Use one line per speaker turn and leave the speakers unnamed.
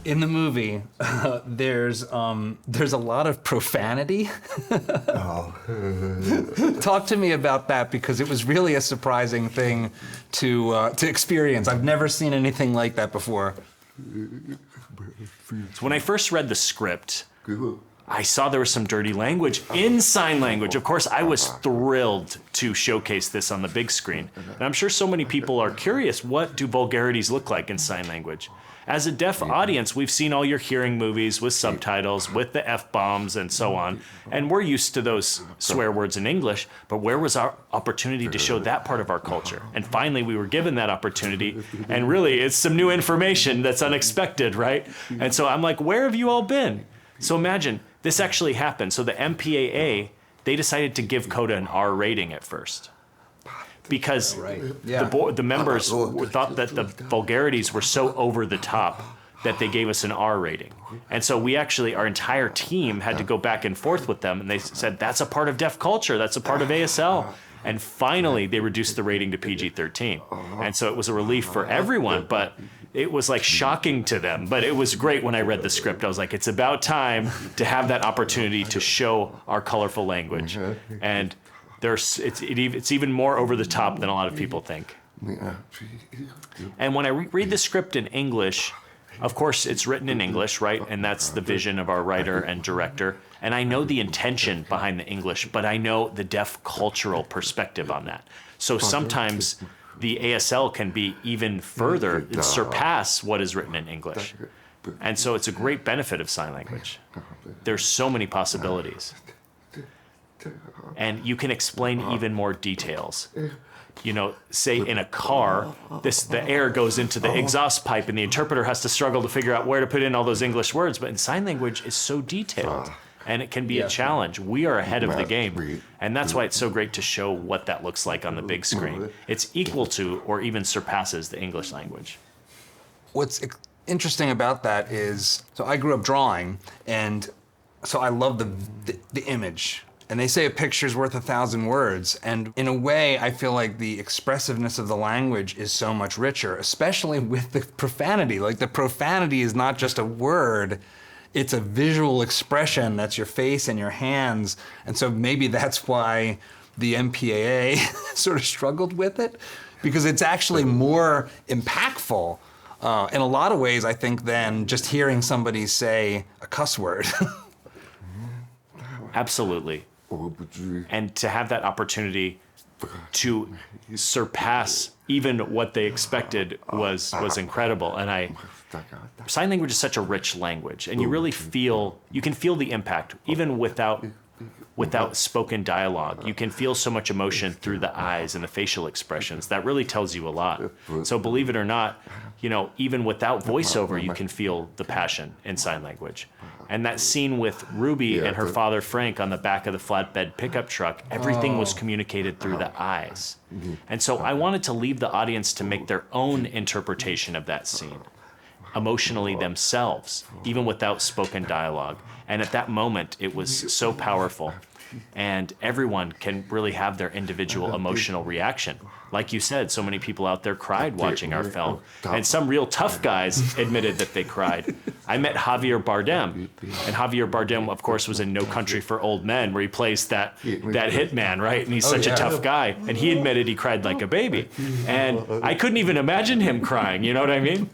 In the movie, there's a lot of profanity. Talk to me about that, because it was really a surprising thing to experience. I've never seen anything like that before.
So when I first read the script, I saw there was some dirty language in sign language. Of course, I was thrilled to showcase this on the big screen. And I'm sure so many people are curious, what do vulgarities look like in sign language? As a deaf audience, we've seen all your hearing movies with subtitles, with the F-bombs and so on. And we're used to those swear words in English, but where was our opportunity to show that part of our culture? And finally, we were given that opportunity. And really, it's some new information that's unexpected, right? And so I'm like, where have you all been? So imagine, this actually happened. So the MPAA, they decided to give CODA an R rating at first, because the members thought that the vulgarities were so over the top that they gave us an R rating. And so we actually, our entire team had to go back and forth with them, and they said, that's a part of deaf culture, that's a part of ASL. And finally, they reduced the rating to PG-13. And so it was a relief for everyone, but it was like shocking to them. But it was great when I read the script. I was like, it's about time to have that opportunity to show our colorful language. And it's even more over the top than a lot of people think. And when I read the script in English, of course, it's written in English, right? And that's the vision of our writer and director. And I know the intention behind the English, but I know the deaf cultural perspective on that. So sometimes the ASL can be even further and surpass what is written in English. And so it's a great benefit of sign language. There's so many possibilities. And you can explain even more details. You know, say in a car, the air goes into the exhaust pipe and the interpreter has to struggle to figure out where to put in all those English words. But in sign language, it's so detailed and it can be a challenge. We are ahead of the game. And that's why it's so great to show what that looks like on the big screen. It's equal to or even surpasses the English language.
What's interesting about that is, so I grew up drawing, and so I love the image. And they say a picture's worth 1,000 words. And in a way, I feel like the expressiveness of the language is so much richer, especially with the profanity. Like, the profanity is not just a word, it's a visual expression. That's your face and your hands. And so maybe that's why the MPAA sort of struggled with it, because it's actually more impactful in a lot of ways, I think, than just hearing somebody say a cuss word.
Absolutely. And to have that opportunity to surpass even what they expected was incredible. And sign language is such a rich language, and you really you can feel the impact even without spoken dialogue. You can feel so much emotion through the eyes and the facial expressions. That really tells you a lot. So believe it or not, you know, even without voiceover, you can feel the passion in sign language. And that scene with Ruby and her father Frank on the back of the flatbed pickup truck, everything was communicated through the eyes. And so I wanted to leave the audience to make their own interpretation of that scene, emotionally themselves, even without spoken dialogue. And at that moment, it was so powerful. And everyone can really have their individual emotional reaction. Like you said, so many people out there cried watching our film. And some real tough guys admitted that they cried. I met Javier Bardem. And Javier Bardem, of course, was in No Country for Old Men, where he plays that hitman, right? And he's such a tough guy. And he admitted he cried like a baby. And I couldn't even imagine him crying, you know what I mean?